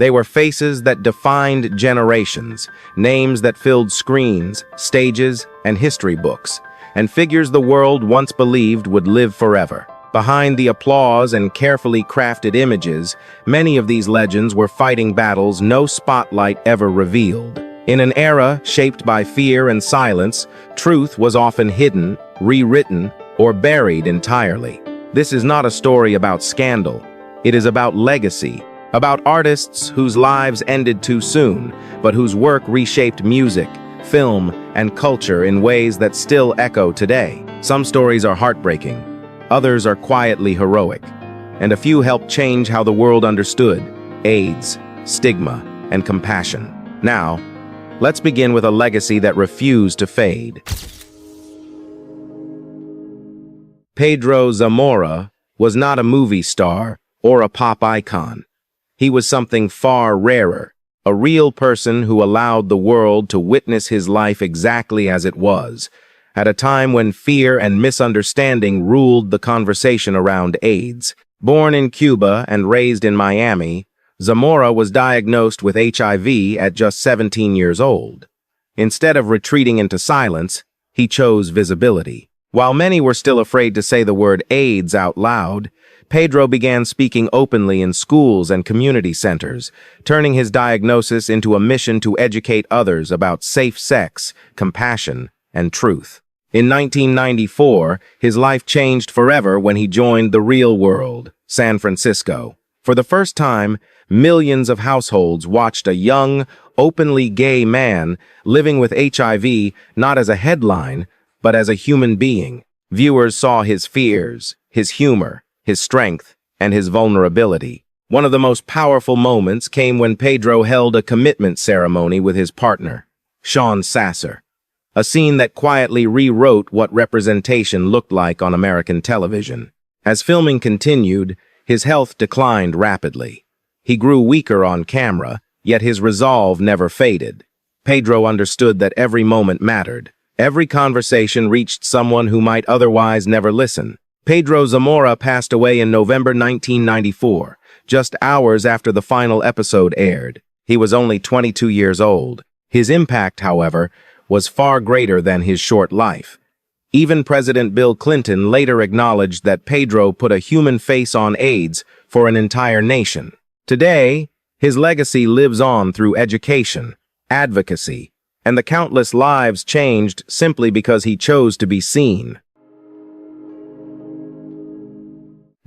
They were faces that defined generations, names that filled screens, stages, and history books, and figures the world once believed would live forever. Behind the applause and carefully crafted images, many of these legends were fighting battles no spotlight ever revealed. In an era shaped by fear and silence, truth was often hidden, rewritten, or buried entirely. This is not a story about scandal. It is about legacy, about artists whose lives ended too soon, but whose work reshaped music, film, and culture in ways that still echo today. Some stories are heartbreaking, others are quietly heroic, and a few helped change how the world understood AIDS, stigma, and compassion. Now, let's begin with a legacy that refused to fade. Pedro Zamora was not a movie star or a pop icon. He was something far rarer, a real person who allowed the world to witness his life exactly as it was, at a time when fear and misunderstanding ruled the conversation around AIDS. Born in Cuba and raised in Miami, Zamora was diagnosed with HIV at just 17 years old. Instead of retreating into silence, he chose visibility. While many were still afraid to say the word AIDS out loud, Pedro began speaking openly in schools and community centers, turning his diagnosis into a mission to educate others about safe sex, compassion, and truth. In 1994, his life changed forever when he joined the real world, San Francisco. For the first time, millions of households watched a young, openly gay man living with HIV not as a headline, but as a human being. Viewers saw his fears, his humor, his strength, and his vulnerability. One of the most powerful moments came when Pedro held a commitment ceremony with his partner, Sean Sasser, a scene that quietly rewrote what representation looked like on American television. As filming continued, his health declined rapidly. He grew weaker on camera, yet his resolve never faded. Pedro understood that every moment mattered. Every conversation reached someone who might otherwise never listen. Pedro Zamora passed away in November 1994, just hours after the final episode aired. He was only 22 years old. His impact, however, was far greater than his short life. Even President Bill Clinton later acknowledged that Pedro put a human face on AIDS for an entire nation. Today, his legacy lives on through education, advocacy, and the countless lives changed simply because he chose to be seen.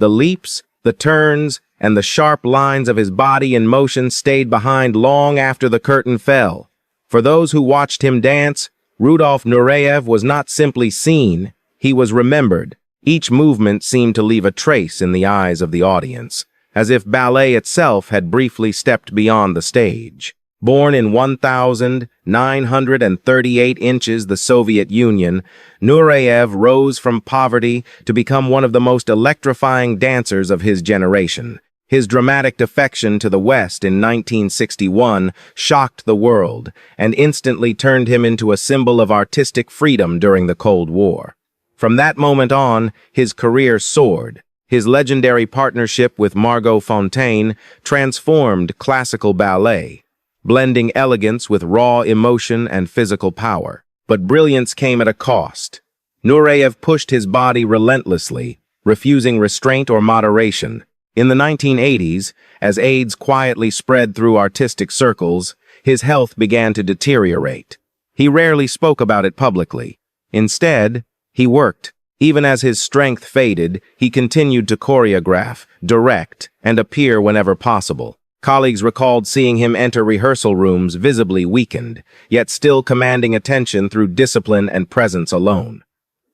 The leaps, the turns, and the sharp lines of his body in motion stayed behind long after the curtain fell. For those who watched him dance, Rudolf Nureyev was not simply seen, he was remembered. Each movement seemed to leave a trace in the eyes of the audience, as if ballet itself had briefly stepped beyond the stage. Born in 1,938 inches, the Soviet Union, Nureyev rose from poverty to become one of the most electrifying dancers of his generation. His dramatic defection to the West in 1961 shocked the world and instantly turned him into a symbol of artistic freedom during the Cold War. From that moment on, his career soared. His legendary partnership with Margot Fonteyn transformed classical ballet, blending elegance with raw emotion and physical power. But brilliance came at a cost. Nureyev pushed his body relentlessly, refusing restraint or moderation. In the 1980s, as AIDS quietly spread through artistic circles, his health began to deteriorate. He rarely spoke about it publicly. Instead, he worked. Even as his strength faded, he continued to choreograph, direct, and appear whenever possible. Colleagues recalled seeing him enter rehearsal rooms visibly weakened, yet still commanding attention through discipline and presence alone.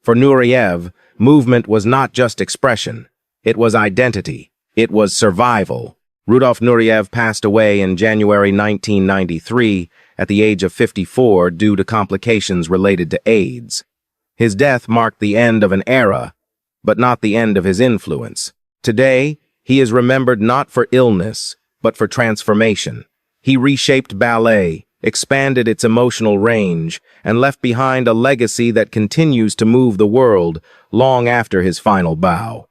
For Nureyev, movement was not just expression. It was identity. It was survival. Rudolf Nureyev passed away in January 1993 at the age of 54 due to complications related to AIDS. His death marked the end of an era, but not the end of his influence. Today, he is remembered not for illness, but for transformation. He reshaped ballet, expanded its emotional range, and left behind a legacy that continues to move the world long after his final bow.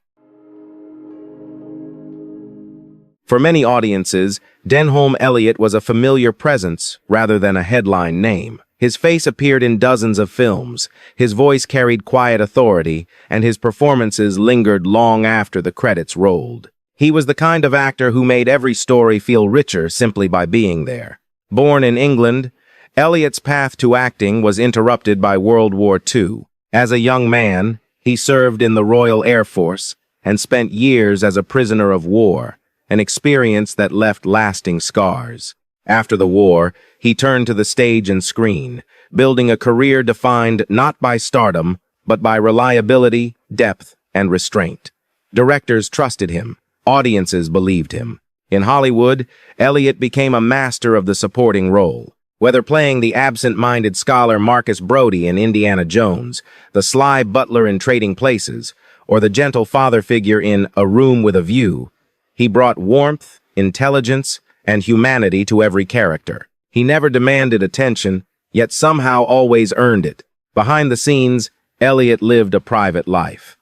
For many audiences, Denholm Elliott was a familiar presence rather than a headline name. His face appeared in dozens of films, his voice carried quiet authority, and his performances lingered long after the credits rolled. He was the kind of actor who made every story feel richer simply by being there. Born in England, Elliott's path to acting was interrupted by World War II. As a young man, he served in the Royal Air Force and spent years as a prisoner of war, an experience that left lasting scars. After the war, he turned to the stage and screen, building a career defined not by stardom, but by reliability, depth, and restraint. Directors trusted him. Audiences believed him. In Hollywood, Elliott became a master of the supporting role. Whether playing the absent-minded scholar Marcus Brody in Indiana Jones, the sly butler in Trading Places, or the gentle father figure in A Room with a View, he brought warmth, intelligence, and humanity to every character. He never demanded attention, yet somehow always earned it. Behind the scenes, Elliott lived a private life.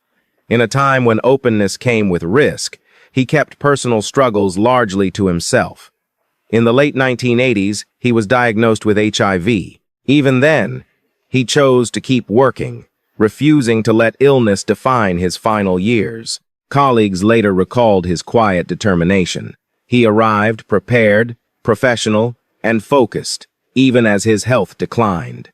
In a time when openness came with risk, he kept personal struggles largely to himself. In the late 1980s, he was diagnosed with HIV. Even then, he chose to keep working, refusing to let illness define his final years. Colleagues later recalled his quiet determination. He arrived prepared, professional, and focused, even as his health declined.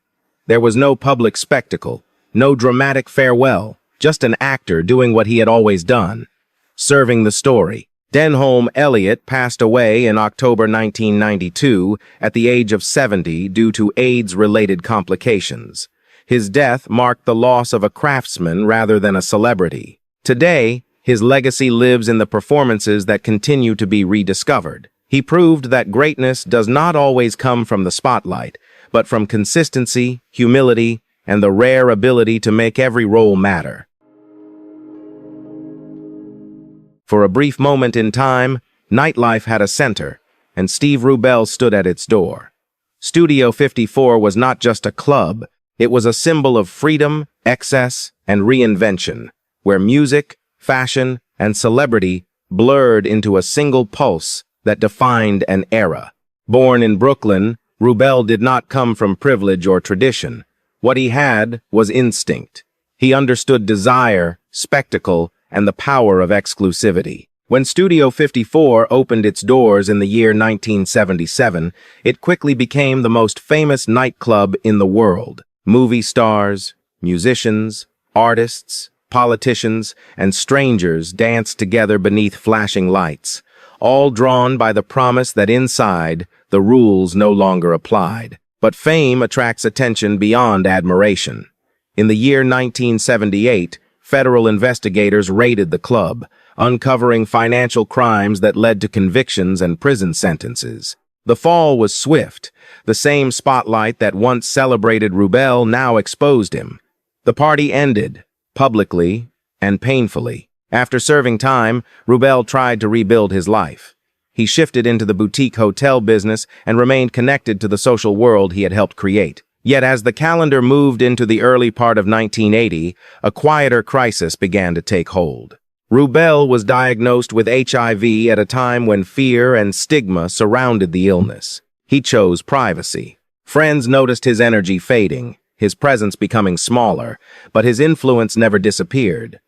There was no public spectacle, no dramatic farewell, just an actor doing what he had always done, serving the story. Denholm Elliott passed away in October 1992 at the age of 70 due to AIDS-related complications. His death marked the loss of a craftsman rather than a celebrity. Today, his legacy lives in the performances that continue to be rediscovered. He proved that greatness does not always come from the spotlight, but from consistency, humility, and the rare ability to make every role matter. For a brief moment in time, nightlife had a center, and Steve Rubell stood at its door. Studio 54 was not just a club, it was a symbol of freedom, excess, and reinvention, where music, fashion, and celebrity blurred into a single pulse that defined an era. Born in Brooklyn, Rubell did not come from privilege or tradition. What he had was instinct. He understood desire, spectacle, and the power of exclusivity. When Studio 54 opened its doors in the year 1977, it quickly became the most famous nightclub in the world. Movie stars, musicians, artists, politicians, and strangers danced together beneath flashing lights, all drawn by the promise that inside, the rules no longer applied. But fame attracts attention beyond admiration. In the year 1978, federal investigators raided the club, uncovering financial crimes that led to convictions and prison sentences. The fall was swift. The same spotlight that once celebrated Rubell now exposed him. The party ended, publicly and painfully. After serving time, Rubell tried to rebuild his life. He shifted into the boutique hotel business and remained connected to the social world he had helped create. Yet as the calendar moved into the early part of 1980, a quieter crisis began to take hold. Rubell was diagnosed with HIV at a time when fear and stigma surrounded the illness. He chose privacy. Friends noticed his energy fading, his presence becoming smaller, but his influence never disappeared.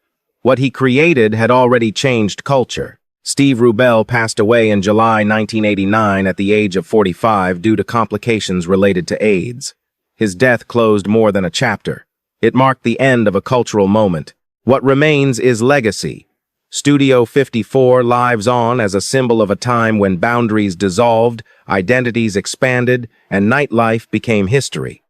What he created had already changed culture. Steve Rubell passed away in July 1989 at the age of 45 due to complications related to AIDS. His death closed more than a chapter. It marked the end of a cultural moment. What remains is legacy. Studio 54 lives on as a symbol of a time when boundaries dissolved, identities expanded, and nightlife became history.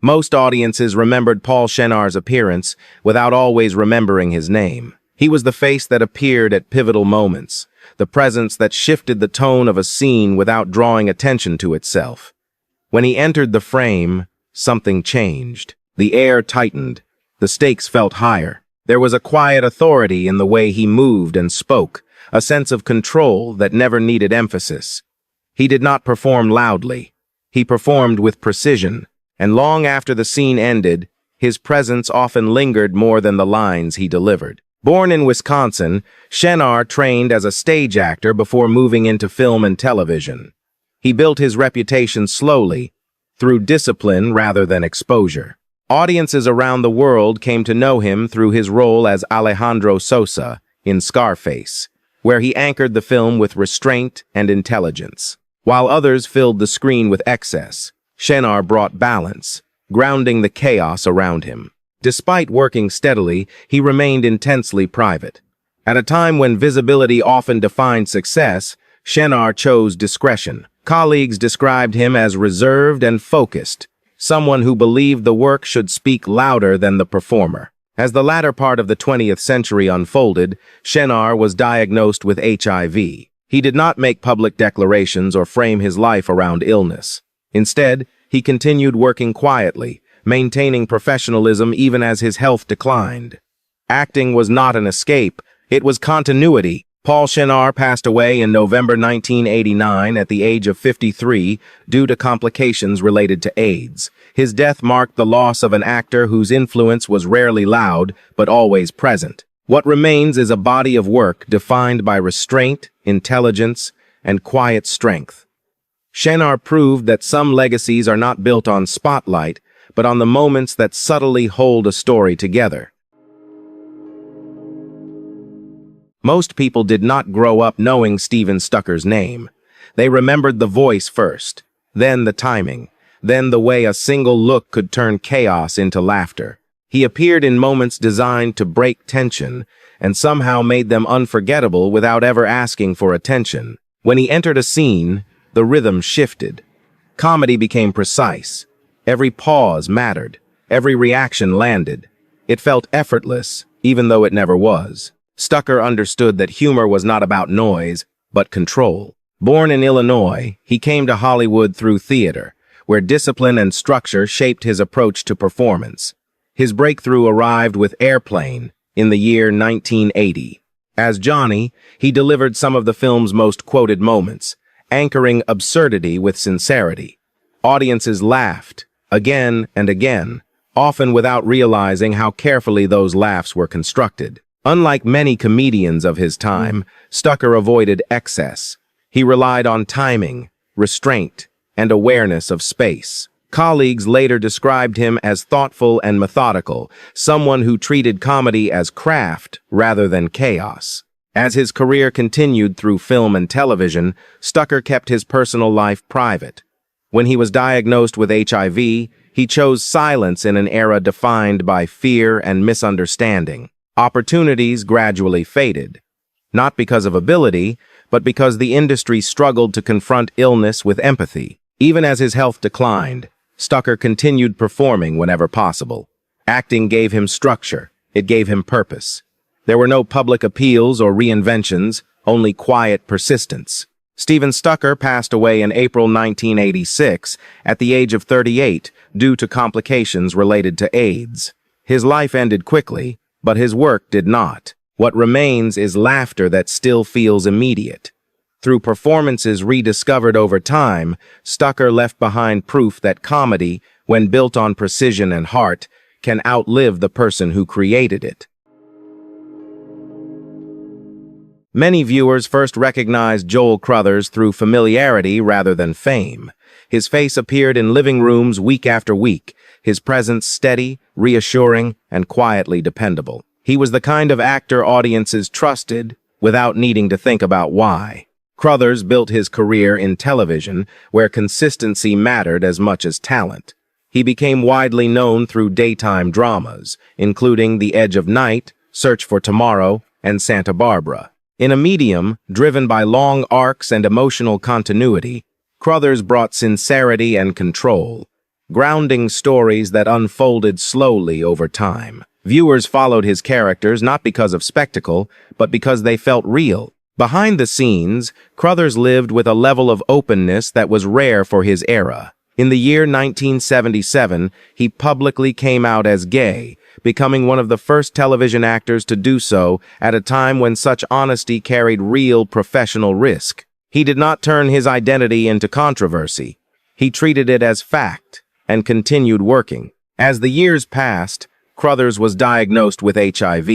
Most audiences remembered Paul Shenar's appearance without always remembering his name. He was the face that appeared at pivotal moments, the presence that shifted the tone of a scene without drawing attention to itself. When he entered the frame, something changed. The air tightened. The stakes felt higher. There was a quiet authority in the way he moved and spoke, a sense of control that never needed emphasis. He did not perform loudly. He performed with precision, and long after the scene ended, his presence often lingered more than the lines he delivered. Born in Wisconsin, Shenar trained as a stage actor before moving into film and television. He built his reputation slowly, through discipline rather than exposure. Audiences around the world came to know him through his role as Alejandro Sosa in Scarface, where he anchored the film with restraint and intelligence. While others filled the screen with excess, Shenar brought balance, grounding the chaos around him. Despite working steadily, he remained intensely private. At a time when visibility often defined success, Shenar chose discretion. Colleagues described him as reserved and focused, someone who believed the work should speak louder than the performer. As the latter part of the 20th century unfolded, Shenar was diagnosed with HIV. He did not make public declarations or frame his life around illness. Instead, he continued working quietly, maintaining professionalism even as his health declined. Acting was not an escape, it was continuity. Paul Shenar passed away in November 1989 at the age of 53 due to complications related to AIDS. His death marked the loss of an actor whose influence was rarely loud, but always present. What remains is a body of work defined by restraint, intelligence, and quiet strength. Shenar proved that some legacies are not built on spotlight, but on the moments that subtly hold a story together. Most people did not grow up knowing Steven Stucker's name. They remembered the voice first, then the timing, then the way a single look could turn chaos into laughter. He appeared in moments designed to break tension and somehow made them unforgettable without ever asking for attention. When he entered a scene, the rhythm shifted. Comedy became precise. Every pause mattered. Every reaction landed. It felt effortless, even though it never was. Stucker understood that humor was not about noise, but control. Born in Illinois, he came to Hollywood through theater, where discipline and structure shaped his approach to performance. His breakthrough arrived with Airplane in the year 1980. As Johnny, he delivered some of the film's most quoted moments, anchoring absurdity with sincerity. Audiences laughed, again and again, often without realizing how carefully those laughs were constructed. Unlike many comedians of his time, Stucker avoided excess. He relied on timing, restraint, and awareness of space. Colleagues later described him as thoughtful and methodical, someone who treated comedy as craft rather than chaos. As his career continued through film and television, Stucker kept his personal life private. When he was diagnosed with HIV, he chose silence in an era defined by fear and misunderstanding. Opportunities gradually faded, not because of ability, but because the industry struggled to confront illness with empathy. Even as his health declined, Stucker continued performing whenever possible. Acting gave him structure, it gave him purpose. There were no public appeals or reinventions, only quiet persistence. Steven Stucker passed away in April 1986 at the age of 38 due to complications related to AIDS. His life ended quickly, but his work did not. What remains is laughter that still feels immediate. Through performances rediscovered over time, Stucker left behind proof that comedy, when built on precision and heart, can outlive the person who created it. Many viewers first recognized Joel Crothers through familiarity rather than fame. His face appeared in living rooms week after week, his presence steady, reassuring, and quietly dependable. He was the kind of actor audiences trusted without needing to think about why. Crothers built his career in television, where consistency mattered as much as talent. He became widely known through daytime dramas, including The Edge of Night, Search for Tomorrow, and Santa Barbara. In a medium driven by long arcs and emotional continuity, Crothers brought sincerity and control, grounding stories that unfolded slowly over time. Viewers followed his characters not because of spectacle, but because they felt real. Behind the scenes, Crothers lived with a level of openness that was rare for his era. In the year 1977, he publicly came out as gay, becoming one of the first television actors to do so at a time when such honesty carried real professional risk. He did not turn his identity into controversy. He treated it as fact and continued working. As the years passed, Crothers was diagnosed with HIV.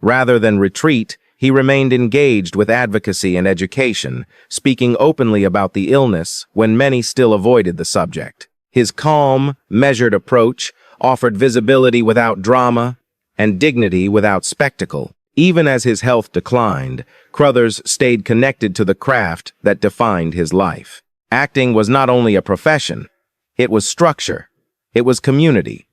Rather than retreat, he remained engaged with advocacy and education, speaking openly about the illness when many still avoided the subject. His calm, measured approach offered visibility without drama and dignity without spectacle. Even as his health declined, Crothers stayed connected to the craft that defined his life. Acting was not only a profession, it was structure, it was community,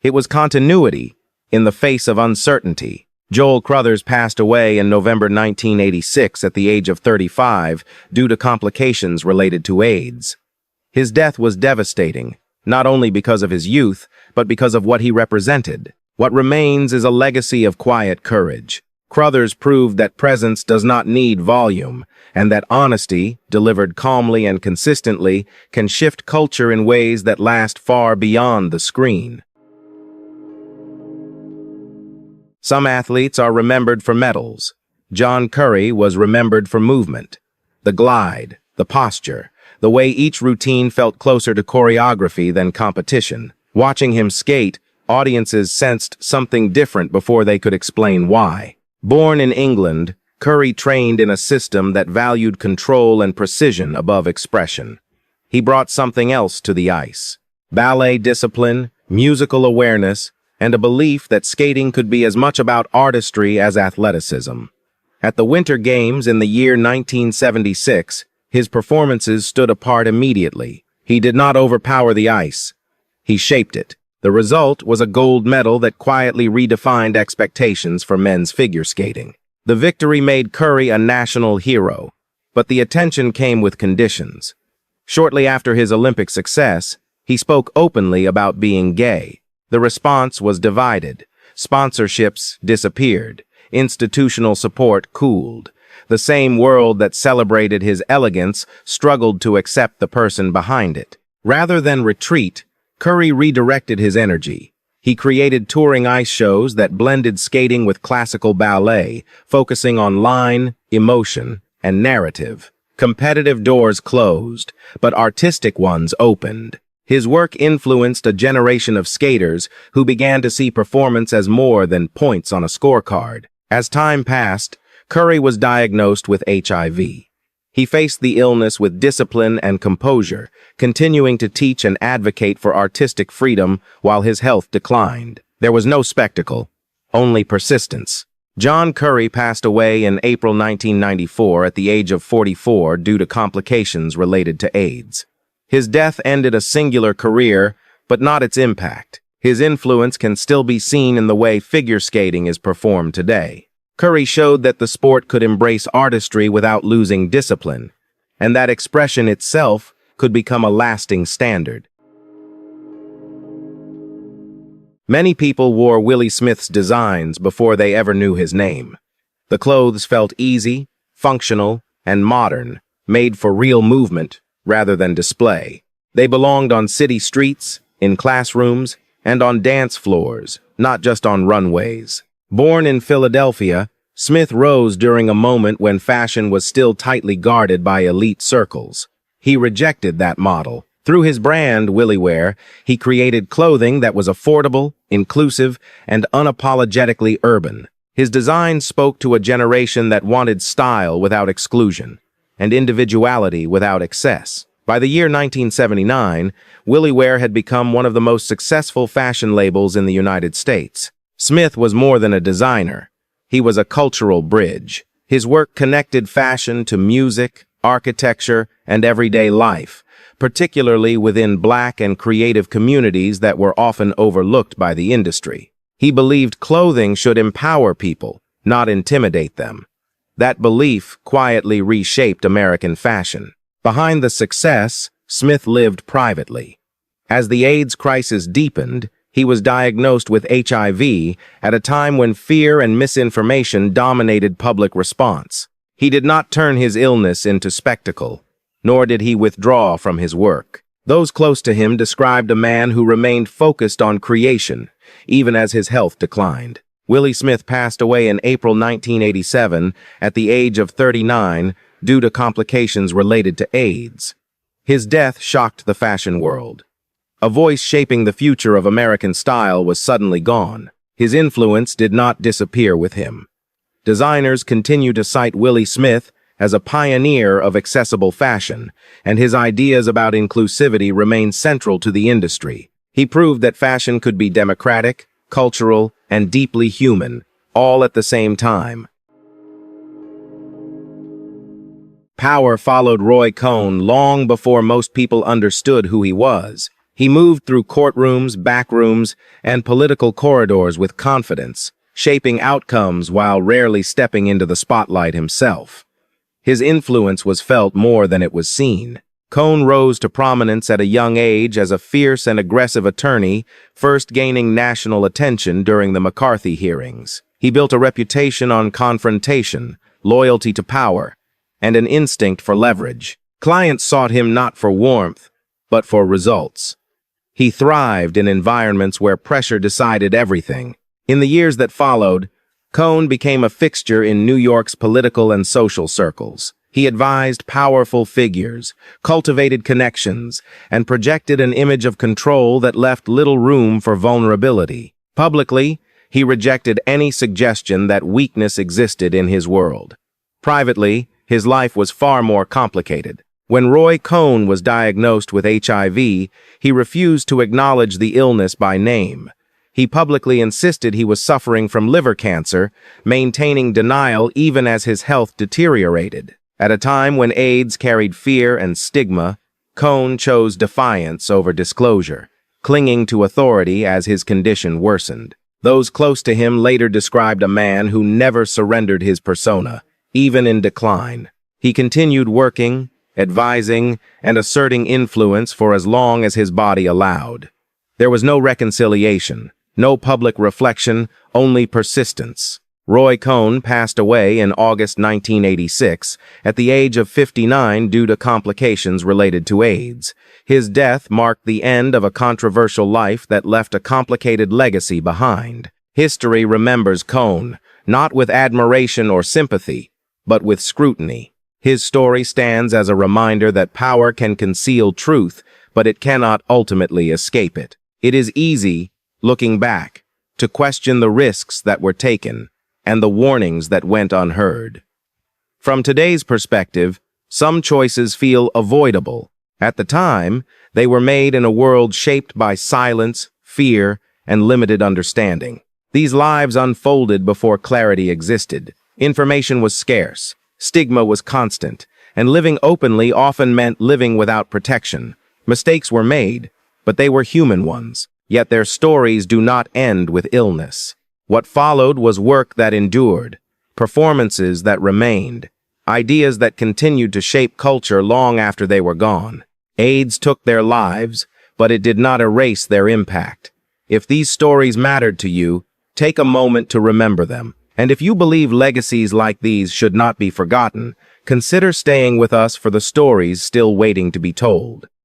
it was continuity in the face of uncertainty. Joel Crothers passed away in November 1986 at the age of 35 due to complications related to AIDS. His death was devastating, not only because of his youth, but because of what he represented. What remains is a legacy of quiet courage. Crothers proved that presence does not need volume, and that honesty, delivered calmly and consistently, can shift culture in ways that last far beyond the screen. Some athletes are remembered for medals. John Curry was remembered for movement, the glide, the posture, the way each routine felt closer to choreography than competition. Watching him skate, audiences sensed something different before they could explain why. Born in England, Curry trained in a system that valued control and precision above expression. He brought something else to the ice: ballet discipline, musical awareness, and a belief that skating could be as much about artistry as athleticism. At the Winter Games in the year 1976, his performances stood apart immediately. He did not overpower the ice. He shaped it. The result was a gold medal that quietly redefined expectations for men's figure skating. The victory made Curry a national hero, but the attention came with conditions. Shortly after his Olympic success, he spoke openly about being gay. The response was divided. Sponsorships disappeared. Institutional support cooled. The same world that celebrated his elegance struggled to accept the person behind it. Rather than retreat, Curry redirected his energy. He created touring ice shows that blended skating with classical ballet, focusing on line, emotion, and narrative. Competitive doors closed, but artistic ones opened. His work influenced a generation of skaters who began to see performance as more than points on a scorecard. As time passed, Curry was diagnosed with HIV. He faced the illness with discipline and composure, continuing to teach and advocate for artistic freedom while his health declined. There was no spectacle, only persistence. John Curry passed away in April 1994 at the age of 44 due to complications related to AIDS. His death ended a singular career, but not its impact. His influence can still be seen in the way figure skating is performed today. Curry showed that the sport could embrace artistry without losing discipline, and that expression itself could become a lasting standard. Many people wore Willi Smith's designs before they ever knew his name. The clothes felt easy, functional, and modern, made for real movement rather than display. They belonged on city streets, in classrooms, and on dance floors, not just on runways. Born in Philadelphia, Smith rose during a moment when fashion was still tightly guarded by elite circles. He rejected that model. Through his brand, WilliWear, he created clothing that was affordable, inclusive, and unapologetically urban. His design spoke to a generation that wanted style without exclusion, and individuality without excess. By the year 1979, WilliWear had become one of the most successful fashion labels in the United States. Smith was more than a designer. He was a cultural bridge. His work connected fashion to music, architecture, and everyday life, particularly within Black and creative communities that were often overlooked by the industry. He believed clothing should empower people, not intimidate them. That belief quietly reshaped American fashion. Behind the success, Smith lived privately. As the AIDS crisis deepened, he was diagnosed with HIV at a time when fear and misinformation dominated public response. He did not turn his illness into spectacle, nor did he withdraw from his work. Those close to him described a man who remained focused on creation, even as his health declined. Willi Smith passed away in April 1987 at the age of 39 due to complications related to AIDS. His death shocked the fashion world. A voice shaping the future of American style was suddenly gone. His influence did not disappear with him. Designers continue to cite Willi Smith as a pioneer of accessible fashion, and his ideas about inclusivity remain central to the industry. He proved that fashion could be democratic, cultural, and deeply human, all at the same time. Power followed Roy Cohn long before most people understood who he was. He moved through courtrooms, backrooms, and political corridors with confidence, shaping outcomes while rarely stepping into the spotlight himself. His influence was felt more than it was seen. Cohn rose to prominence at a young age as a fierce and aggressive attorney, first gaining national attention during the McCarthy hearings. He built a reputation on confrontation, loyalty to power, and an instinct for leverage. Clients sought him not for warmth, but for results. He thrived in environments where pressure decided everything. In the years that followed, Cohn became a fixture in New York's political and social circles. He advised powerful figures, cultivated connections, and projected an image of control that left little room for vulnerability. Publicly, he rejected any suggestion that weakness existed in his world. Privately, his life was far more complicated. When Roy Cohn was diagnosed with HIV, he refused to acknowledge the illness by name. He publicly insisted he was suffering from liver cancer, maintaining denial even as his health deteriorated. At a time when AIDS carried fear and stigma, Cohn chose defiance over disclosure, clinging to authority as his condition worsened. Those close to him later described a man who never surrendered his persona, even in decline. He continued working, advising, and asserting influence for as long as his body allowed. There was no reconciliation, no public reflection, only persistence. Roy Cohn passed away in August 1986 at the age of 59 due to complications related to AIDS. His death marked the end of a controversial life that left a complicated legacy behind. History remembers Cohn, not with admiration or sympathy, but with scrutiny. His story stands as a reminder that power can conceal truth, but it cannot ultimately escape it. It is easy, looking back, to question the risks that were taken and the warnings that went unheard. From today's perspective, some choices feel avoidable. At the time, they were made in a world shaped by silence, fear, and limited understanding. These lives unfolded before clarity existed. Information was scarce, stigma was constant, and living openly often meant living without protection. Mistakes were made, but they were human ones. Yet their stories do not end with illness. What followed was work that endured, performances that remained, ideas that continued to shape culture long after they were gone. AIDS took their lives, but it did not erase their impact. If these stories mattered to you, take a moment to remember them. And if you believe legacies like these should not be forgotten, consider staying with us for the stories still waiting to be told.